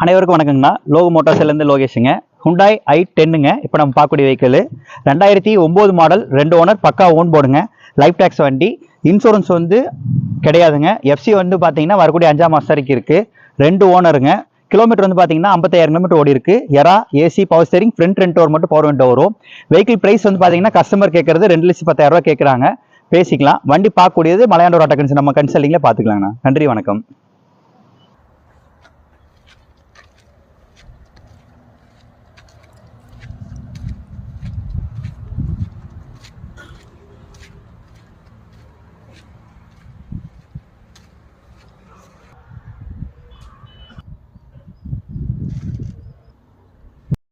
அனைவருக்கும் வணக்கங்கண்ணா. லோகு மோட்டார்ஸ்லேருந்து லோகேஷுங்க. ஹுண்டாய் i10ங்க. இப்போ நம்ம பார்க்கக்கூடிய வெஹிக்கிள் 2009 மாடல், 2 ஓனர், பக்கா ஓன் போர்டுங்க. லைஃப் டேக்ஸ் வண்டி. இன்சூரன்ஸ் வந்து கிடையாதுங்க. எஃப்சி வந்து பார்த்தீங்கன்னா வரக்கூடிய 5ஆம் மாதம் வரைக்கும் இருக்குது. 2 ஓனருங்க. கிலோமீட்டர் வந்து பார்த்தீங்கன்னா 55,000 கிலோமீட்டர் ஓடி இருக்கு. Era AC power steering, front 2 door மட்டும் பவர் விண்டோ வரும். வெஹிக்கிள் பிரைஸ் வந்து பார்த்தீங்கன்னா கஸ்டமர் கேட்கறது 2,10,000 கேட்குறாங்க. பேசிக்கலாம். வண்டி பார்க்கக்கூடியது மலையாண்டூர் ஆட்டோ கன்சல்டிங், நம்ம கன்சல்டிங்கில் பார்த்துக்கலாங்கண்ணா. நன்றி, வணக்கம்.